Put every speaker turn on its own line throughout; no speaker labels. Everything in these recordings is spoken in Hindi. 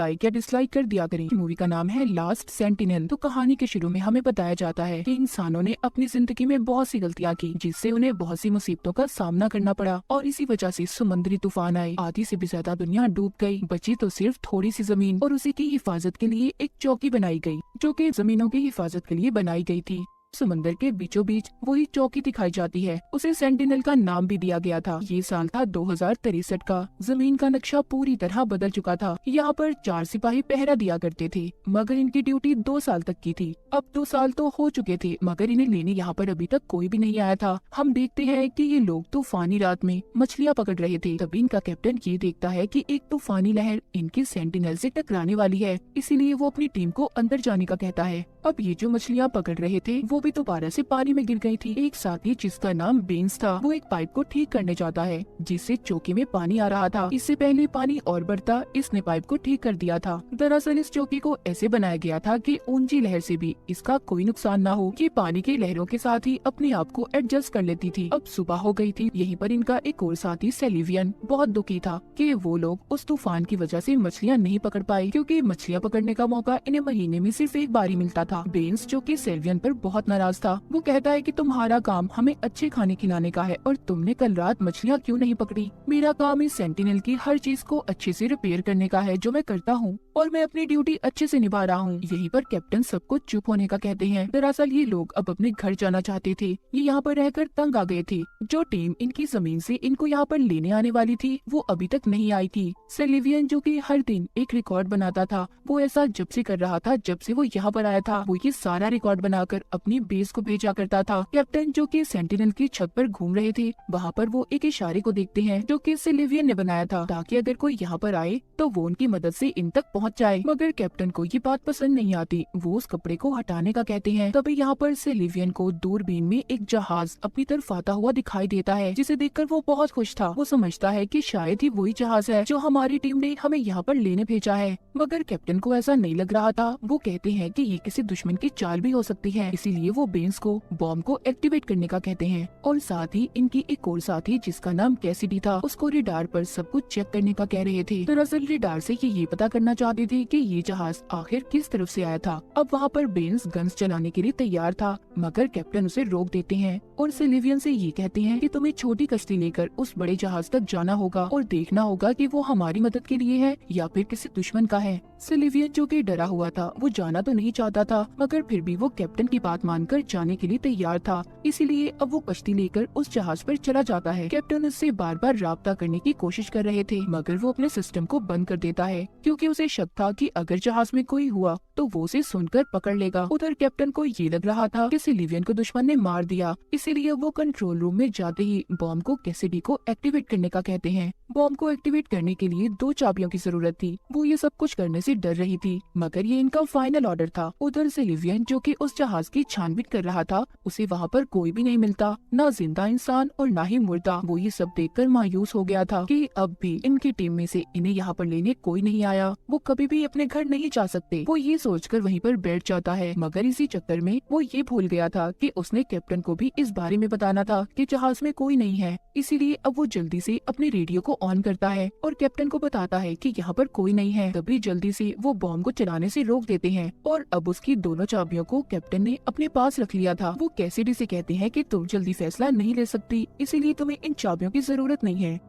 लाइक या डिसलाइक कर दिया करें। मूवी का नाम है लास्ट सेंटिनल। तो कहानी के शुरू में हमें बताया जाता है कि इंसानों ने अपनी जिंदगी में बहुत सी गलतियां की, जिससे उन्हें बहुत सी मुसीबतों का सामना करना पड़ा और इसी वजह से समुद्री तूफान आए। आधी से भी ज्यादा दुनिया डूब गई, बची तो सिर्फ थोड़ी सी जमीन और उसी की हिफाजत के लिए एक चौकी बनाई गई, जो कि जमीनों की हिफाजत के लिए बनाई गई थी। समंदर के बीचों बीच वही चौकी दिखाई जाती है। उसे सेंटिनल का नाम भी दिया गया था। ये साल था 2063 का। जमीन का नक्शा पूरी तरह बदल चुका था। यहाँ पर 4 सिपाही पहरा दिया करते थे, मगर इनकी ड्यूटी 2 साल तक की थी। अब 2 साल तो हो चुके थे, मगर इन्हें लेने यहाँ पर अभी तक कोई भी नहीं आया था। हम देखते हैं कि ये लोग तूफानी रात में मछलियाँ पकड़ रहे थे। तभी इनका कैप्टन ये देखता है कि एक तूफानी लहर इनकी सेंटिनल से टकराने वाली है, इसीलिए वो अपनी टीम को अंदर जाने का कहता है। अब ये जो मछलियाँ पकड़ रहे थे वो भी दोबारा से पानी में गिर गई थी। एक साथी जिसका नाम बेन्स था, वो एक पाइप को ठीक करने जाता है, जिससे चौकी में पानी आ रहा था। इससे पहले पानी और बढ़ता, इसने पाइप को ठीक कर दिया था। दरअसल इस चौकी को ऐसे बनाया गया था कि ऊंची लहर से भी इसका कोई नुकसान न हो। ये पानी की लहरों के साथ ही अपने आप को एडजस्ट कर लेती थी। अब सुबह हो गई थी। यहीं पर इनका एक और साथी सेलिवियन बहुत दुखी था कि वो लोग उस तूफान की वजह से मछलियाँ नहीं पकड़ पाए, क्योंकि मछलियाँ पकड़ने का मौका इन्हें महीने में सिर्फ एक बार ही मिलता था। बेन्स जो कि सेलिवियन पर बहुत नाराज था, वो कहता है कि तुम्हारा काम हमें अच्छे खाने खिलाने का है और तुमने कल रात मछलियाँ क्यों नहीं पकड़ी। मेरा काम इस सेंटिनल की हर चीज को अच्छे से रिपेयर करने का है, जो मैं करता हूँ और मैं अपनी ड्यूटी अच्छे से निभा रहा हूँ। यहीं पर कैप्टन सबको चुप होने का कहते हैं। दरअसल ये लोग अब अपने घर जाना चाहते थे। ये यहाँ पर रहकर तंग आ गए थे। जो टीम इनकी जमीन से इनको यहाँ पर लेने आने वाली थी, वो अभी तक नहीं आई थी। सेलिवियन जो कि हर दिन एक रिकॉर्ड बनाता था, वो ऐसा जब से कर रहा था जब से वो यहाँ पर आया था। वो ये सारा रिकॉर्ड बनाकर अपनी बेस को भेजा करता था। कैप्टन जो कि सेंटिनल की छत पर घूम रहे थे, वहाँ पर वो एक इशारे को देखते हैं जो कि सेलिवियन ने बनाया था, ताकि अगर कोई यहाँ पर आए तो वो उनकी मदद से इन तक पहुँच जाए। मगर कैप्टन को ये बात पसंद नहीं आती। वो उस कपड़े को हटाने का कहते हैं। तभी यहाँ पर सेलिवियन को दूरबीन में एक जहाज अपनी तरफ आता हुआ दिखाई देता है, जिसे देखकर वो बहुत खुश था। वो समझता है कि शायद ही वही जहाज है जो हमारी टीम ने हमें यहाँ पर लेने भेजा है। मगर कैप्टन को ऐसा नहीं लग रहा था। वो कहते हैं कि ये किसी दुश्मन की चाल भी हो सकती है, इसीलिए वो बेन्स को बॉम्ब को एक्टिवेट करने का कहते हैं। और साथ ही इनकी एक और साथी जिसका नाम कैसिडी था, उसको रेडार पर सब कुछ चेक करने का कह रहे थे। दरअसल रेडार से ये पता करना चाहते थे कि ये जहाज आखिर किस तरफ से आया था। अब वहाँ पर बेन्स गन्स चलाने के लिए तैयार था, मगर कैप्टन उसे रोक देते हैं और सेलिवियन से ये कहते हैं कि तुम्हें छोटी कश्ती लेकर उस बड़े जहाज तक जाना होगा और देखना होगा कि वो हमारी मदद के लिए है या फिर किसी दुश्मन का है। सेलिवियन जो कि डरा हुआ था, वो जाना तो नहीं चाहता था, मगर फिर भी वो कैप्टन की बात मानकर जाने के लिए तैयार था। इसीलिए अब वो कश्ती लेकर उस जहाज पर चला जाता है। कैप्टन उससे बार बार राब्ता करने की कोशिश कर रहे थे, मगर वो अपने सिस्टम को बंद कर देता है, क्योंकि उसे शक था कि अगर जहाज में कोई हुआ तो वो उसे सुनकर पकड़ लेगा। उधर कैप्टन को ये लग रहा था कि सेलिवियन को दुश्मन ने मार दिया, इसीलिए वो कंट्रोल रूम में जाते ही बॉम्ब को कैसिडी को एक्टिवेट करने का कहते हैं। बॉम्ब को एक्टिवेट करने के लिए 2 चाबियों की जरूरत थी। वो ये सब कुछ करने से डर रही थी, मगर ये इनका फाइनल ऑर्डर था। उधर सेलिवियन जो कि उस जहाज की छानबीन कर रहा था, उसे वहाँ पर कोई भी नहीं मिलता, ना जिंदा इंसान और ना ही मुर्दा। वो ये सब देखकर मायूस हो गया था कि अब भी इनकी टीम में से इन्हें यहाँ पर लेने कोई नहीं आया। वो कभी भी अपने घर नहीं जा सकते। वो ये सोचकर वहीं पर बैठ जाता है, मगर इसी चक्कर में वो ये भूल गया था कि उसने कैप्टन को भी इस बारे में बताना था कि जहाज में कोई नहीं है। इसीलिए अब वो जल्दी से अपने रेडियो को ऑन करता है और कैप्टन को बताता है कि यहाँ पर कोई नहीं है। तभी जल्दी से वो बॉम्ब को चलाने से रोक देते हैं और अब उसकी दोनों चाबियों को कैप्टन ने अपने पास रख लिया था। वो कैसिडी से कहते हैं कि तुम जल्दी फैसला नहीं ले सकती, इसीलिए तुम्हें इन चाबियों की जरूरत नहीं है।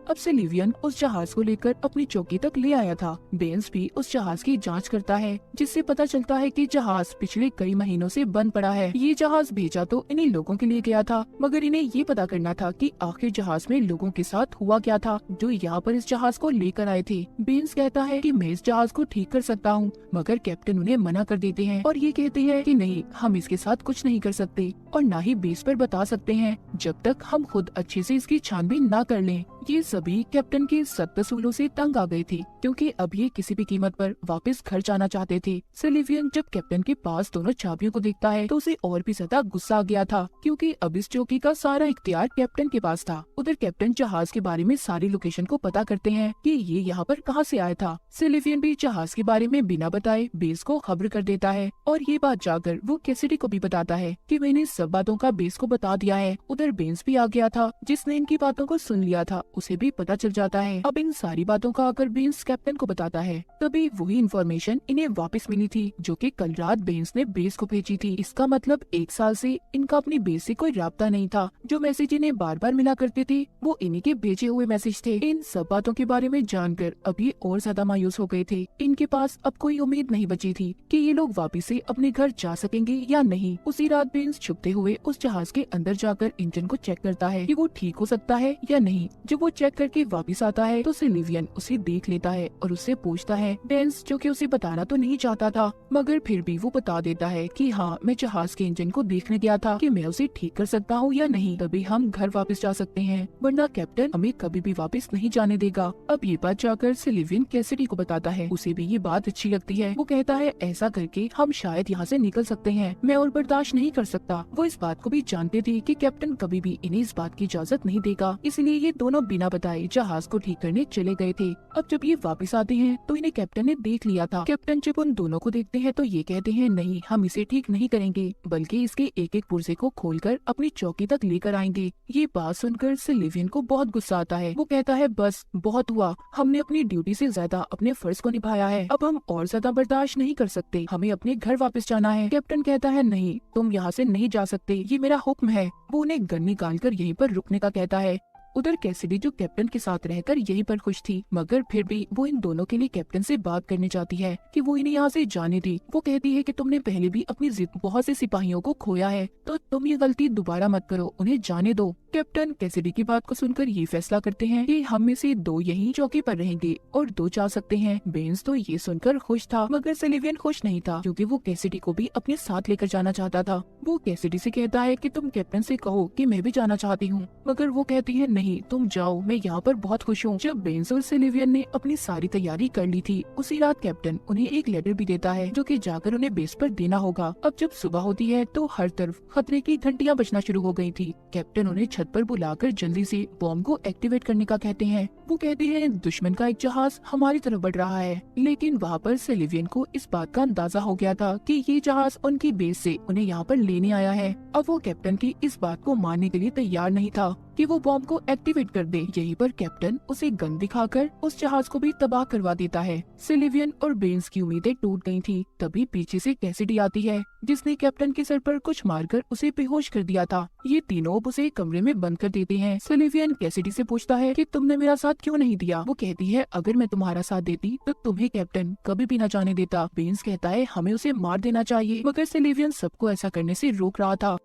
अब सेलिवियन उस जहाज को लेकर अपनी चौकी तक ले आया था। बेन्स भी उस जहाज की जांच करता है, जिससे पता चलता है कि जहाज पिछले कई महीनों से बंद पड़ा है। ये जहाज भेजा तो इन्हीं लोगों के लिए गया था, मगर इन्हें ये पता करना था कि आखिर जहाज में लोगों के साथ हुआ क्या था जो यहाँ पर इस जहाज को लेकर आए थे। बेन्स कहता है कि मैं इस जहाज को ठीक कर सकता हूँ, मगर कैप्टन उन्हें मना कर देते हैं और ये कहते हैं कि नहीं, हम इसके साथ कुछ नहीं कर सकते और न ही बेस पर बता सकते हैं जब तक हम खुद अच्छे से इसकी छानबीन न कर लें। ये सभी कैप्टन के सख्त असूलों से तंग आ गए थे, क्योंकि अब ये किसी भी कीमत पर वापस घर जाना चाहते थे। सेलिवियन जब कैप्टन के पास दोनों चाबियों को देखता है तो उसे और भी ज्यादा गुस्सा आ गया था, क्योंकि अब इस चौकी का सारा इख्तियार कैप्टन के पास था। उधर कैप्टन जहाज के बारे में सारी लोकेशन को पता करते हैं कि ये यहाँ पर कहाँ से आया था। सेलिवियन भी जहाज के बारे में बिना बताए बेस को खबर कर देता है और ये बात जाकर वो कैसिडी को भी बताता है कि मैंने सब बातों का बेस को बता दिया है। उधर बेंस भी आ गया था जिसने इनकी बातों को सुन लिया था, उसे भी पता चल जाता है। अब इन सारी बातों का अगर बेंस कैप्टन को बताता है तभी वही इन्फॉर्मेशन इन्हें वापस मिली थी जो कि कल रात बेंस ने बेस को भेजी थी। इसका मतलब 1 साल से इनका अपनी बेस से कोई राब्ता नहीं था। जो मैसेज इन्हें बार बार मिला करते थे वो इन्हीं के भेजे हुए मैसेज थे। इन सब बातों के बारे में जानकर अभी और ज्यादा मायूस हो गए थे। इनके पास अब कोई उम्मीद नहीं बची थी कि ये लोग वापिस से अपने घर जा सकेंगे या नहीं। उसी रात बेंस छुपते हुए उस जहाज के अंदर जाकर इंजन को चेक करता है कि वो ठीक हो सकता है या नहीं। जब वो चेक करके वापस आता है तो सिल्वियन उसे देख लेता है और उससे पूछता है। बेंस जो कि उसे बताना तो नहीं चाहता था मगर फिर भी वो बता देता है कि हाँ, मैं जहाज के इंजन को देखने गया था कि मैं उसे ठीक कर सकता हूँ या नहीं, तभी हम घर वापस जा सकते हैं, वरना कैप्टन हमें कभी भी वापस नहीं जाने देगा। अब ये बात जाकर सिल्वियन कैसिडी को बताता है। उसे भी ये बात अच्छी लगती है। वो कहता है ऐसा करके हम शायद यहाँ से निकल सकते हैं, मैं और बर्दाश्त नहीं कर सकता। वो इस बात को भी जानते थे कि कैप्टन कभी भी इन्हें इस बात की इजाजत नहीं देगा, इसलिए ये दोनों बिना बताए जहाज को ठीक करने चले गए थे। अब जब ये वापस आते हैं तो इन्हें कैप्टन ने देख लिया था। कैप्टन जब उन दोनों को देखते हैं तो ये कहते हैं नहीं, हम इसे ठीक नहीं करेंगे बल्कि इसके एक एक पुर्जे को खोलकर अपनी चौकी तक लेकर आएंगे। ये बात सुनकर सिल्वियन को बहुत गुस्सा आता है। वो कहता है बस बहुत हुआ, हमने अपनी ड्यूटी से ज्यादा अपने फर्ज को निभाया है, अब हम और ज्यादा बर्दाश्त नहीं कर सकते, हमें अपने घर वापस जाना है। कैप्टन कहता है नहीं, तुम यहाँ से नहीं जा सकते, ये मेरा हुक्म है। वो उन्हें गन निकाल कर यहीं पर रुकने का कहता है। उधर कैसिडी जो कैप्टन के साथ रहकर यहीं पर खुश थी मगर फिर भी वो इन दोनों के लिए कैप्टन से बात करने चाहती है कि वो इन्हें यहाँ से जाने दी। वो कहती है कि तुमने पहले भी अपनी जिद बहुत से सिपाहियों को खोया है तो तुम ये गलती दोबारा मत करो, उन्हें जाने दो। कैप्टन कैसिडी की बात को सुनकर ये फैसला करते हैं कि हम में से 2 यहीं चौकी पर रहेंगे और 2 जा सकते हैं। बेंस तो ये सुनकर खुश था मगर सिल्वियन खुश नहीं था क्योंकि वो कैसिडी को भी अपने साथ लेकर जाना चाहता था। वो कैसिडी से कहता है कि तुम कैप्टन से कहो कि मैं भी जाना चाहती हूँ, मगर वो कहती है नहीं, तुम जाओ, मैं यहाँ पर बहुत खुश हूँ। जब बेंस और सिल्वियन ने अपनी सारी तैयारी कर ली थी उसी रात कैप्टन उन्हें एक लेटर भी देता है जो कि जाकर उन्हें बेस पर देना होगा। अब जब सुबह होती है तो हर तरफ खतरे की घंटियां बजना शुरू हो गई थी। कैप्टन उन्हें छत पर बुलाकर जल्दी से बॉम्ब को एक्टिवेट करने का कहते हैं। वो कहते हैं दुश्मन का एक जहाज हमारी तरफ बढ़ रहा है, लेकिन वहाँ पर सिल्वियन को इस बात का अंदाजा हो गया था कि ये जहाज उनकी बेस से उन्हें यहाँ पर लेने आया है। अब वो कैप्टन की इस बात को मानने के लिए तैयार नहीं था कि वो बॉम्ब को एक्टिवेट कर दे। यहीं पर कैप्टन उसे गन दिखाकर उस जहाज को भी तबाह करवा देता है। सिल्वियन और बेंस की उम्मीदें टूट गई थी। तभी पीछे से कैसिडी आती है जिसने कैप्टन के सर पर कुछ मारकर उसे बेहोश कर दिया था। ये तीनों उसे कमरे में बंद कर देते हैं। सिल्वियन कैसिडी से पूछता है कि तुमने मेरा साथ क्यों नहीं दिया। वो कहती है अगर मैं तुम्हारा साथ देती तो तुम्हें कैप्टन कभी भी न जाने देता। बेंस कहता है हमें उसे मार देना चाहिए मगर सिल्वियन सबको ऐसा करने से रोक रहा था।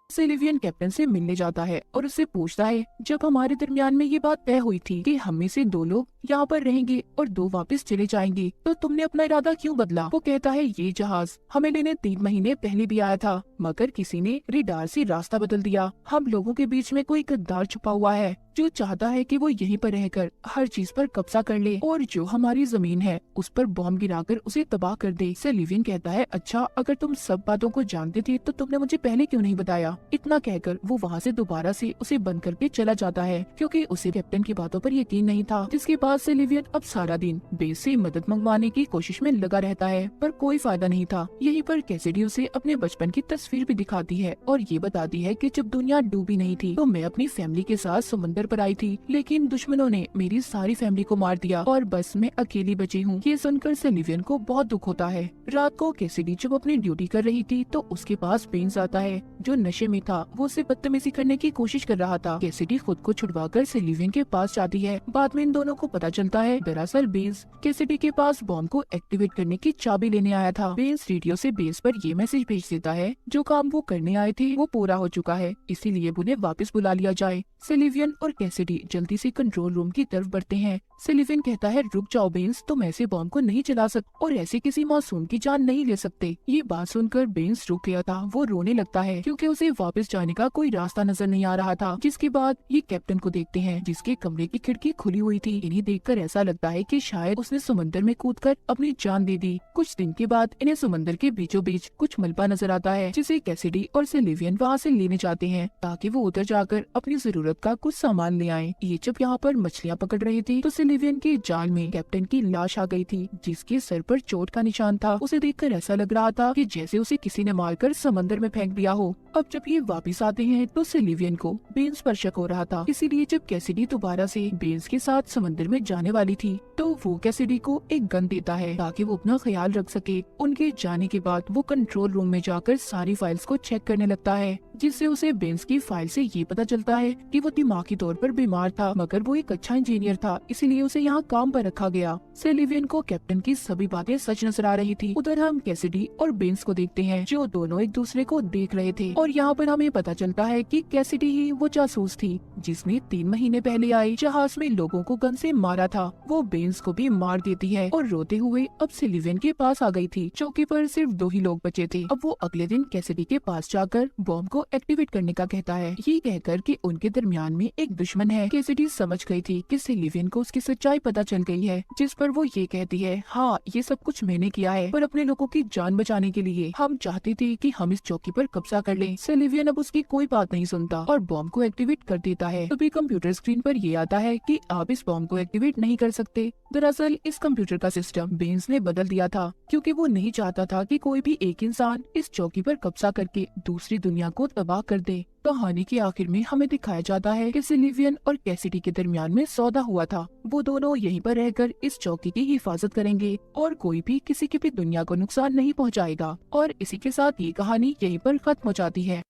सिल्वियन कैप्टन से मिलने जाता है और उससे पूछता है जब हमारे दरमियान में ये बात तय हुई थी कि हम में से 2 लोग यहाँ पर रहेंगे और 2 वापस चले जाएंगे तो तुमने अपना इरादा क्यों बदला। वो कहता है ये जहाज हमें लेने 3 महीने पहले भी आया था मगर किसी ने रेडार से रास्ता बदल दिया। हम लोगों के बीच में कोई गद्दार छुपा हुआ है जो चाहता है कि वो यहीं पर रहकर हर चीज पर कब्जा कर ले और जो हमारी जमीन है उस पर बॉम्ब गिराकर उसे तबाह कर दे। सिल्वियन कहता है अच्छा, अगर तुम सब बातों को जानते थे तो तुमने मुझे पहले क्यों नहीं बताया। इतना कहकर वो वहाँ से दोबारा से उसे बंद करके चला जाता है क्योंकि उसे कैप्टन की बातों पर यकीन नहीं था। जिसके बाद सिल्वियन अब सारा दिन बेस से मदद मंगवाने की कोशिश में लगा रहता है पर कोई फायदा नहीं था। यहीं पर कैसिडी उसे अपने बचपन की तस्वीर भी दिखाती है और ये बताती है कि जब दुनिया डूबी नहीं थी तो मैं अपनी फैमिली के साथ समुद्र पर आई थी, लेकिन दुश्मनों ने मेरी सारी फैमिली को मार दिया और बस मैं अकेली बची हूँ। ये सुनकर सिल्वियन को बहुत दुख होता है। रात को कैसिडी जब अपनी ड्यूटी कर रही थी तो उसके पास बेंस आता है जो नशे में था। वो उसे बदतमीजी करने की कोशिश कर रहा था। कैसिडी खुद को छुड़वाकर सिल्वियन के पास जाती है। बाद में इन दोनों को पता चलता है दरअसल बेंस कैसिडी के पास बॉम्ब को एक्टिवेट करने की चाबी लेने आया था। बेंस रेडियो से बेस पर ये मैसेज भेज देता है जो काम वो करने आए थे वो पूरा हो चुका है, इसीलिए उन्हें वापस बुला लिया जाए। सिल्वियन और कैसिडी जल्दी से कंट्रोल रूम की तरफ बढ़ते हैं। सिल्वियन कहता है रुक जाओ बेंस, तुम ऐसे बॉम्ब को नहीं चला सकते और ऐसे किसी मासूम की जान नहीं ले सकते। ये बात सुनकर बेंस रुक गया था। वो रोने लगता है क्योंकि उसे वापस जाने का कोई रास्ता नजर नहीं आ रहा था। जिसके बाद ये कैप्टन को देखते हैं जिसके कमरे की खिड़की खुली हुई थी। इन्हें देखकर ऐसा लगता है कि शायद उसने समंदर में कूदकर अपनी जान दे दी। कुछ दिन के बाद इन्हें समंदर के बीचों बीच कुछ मलबा नजर आता है जिसे कैसिडी और सिल्वियन वहाँ से लेने जाते हैं ताकि वो उधर जाकर अपनी जरूरत का कुछ सामान ले आए। ये जब यहाँ पर मछलियाँ पकड़ रही थी तो सिल्वियन के जाल में कैप्टन की लाश आ गई थी जिसके सर पर चोट का निशान था। उसे देखकर ऐसा लग रहा था कि जैसे उसे किसी ने मारकर समंदर में फेंक दिया हो। अब जब ये वापस आते हैं तो सिल्वियन को बेन्स पर शक हो रहा था, इसीलिए जब कैसिडी दोबारा से बेन्स के साथ समंदर में जाने वाली थी तो वो कैसिडी को एक गन देता है ताकि वो अपना ख्याल रख सके। उनके जाने के बाद वो कंट्रोल रूम में जाकर सारी फाइल्स को चेक करने लगता है जिससे उसे बेन्स की फाइल से ये पता चलता है कि वो दिमागी तौर पर बीमार था मगर वो एक अच्छा इंजीनियर था, इसीलिए उसे यहाँ काम पर रखा गया। सिल्वियन को कैप्टन की सभी बातें सच नजर आ रही थी। उधर हम कैसिडी और बेन्स को देखते हैं जो दोनों एक दूसरे को देख रहे थे और यहाँ पर हमें पता चलता है कि कैसिडी ही वो जासूस थी जिसने 3 महीने पहले आई जहाज में लोगों को गन से मारा था। वो बेन्स को भी मार देती है और रोते हुए अब सिल्वियन के पास आ गई थी। चौकी पर सिर्फ 2 ही लोग बचे थे। अब वो अगले दिन कैसिडी के पास जाकर बॉम्ब को एक्टिवेट करने का कहता है, ये कहकर कि उनके दरमियान में एक दुश्मन है। कैसिडी समझ गई थी कि सिल्वियन को उसकी सच्चाई पता चल गई है, जिस पर वो ये कहती है, हाँ ये सब कुछ मैंने किया है पर अपने लोगों की जान बचाने के लिए। हम चाहते थे कि हम इस चौकी पर कब्जा कर लें। सिल्वियन अब उसकी कोई बात नहीं सुनता और बॉम्ब को एक्टिवेट कर देता है। तभी कंप्यूटर स्क्रीन पर ये आता है कि आप इस बॉम्ब को एक्टिवेट नहीं कर सकते। दरअसल इस कंप्यूटर का सिस्टम बेन्स ने बदल दिया था क्योंकि वो नहीं चाहता था कि कोई भी एक इंसान इस चौकी पर कब्जा करके दूसरी दुनिया को तबाह कर दे। कहानी के आखिर में हमें दिखाया जाता है कि सिल्वियन और कैसिडी के दरमियान में सौदा हुआ था। वो दोनों यहीं पर रहकर इस चौकी की हिफाजत करेंगे और कोई भी किसी की भी दुनिया को नुकसान नहीं पहुंचाएगा। और इसी के साथ ये कहानी यहीं पर खत्म हो जाती है।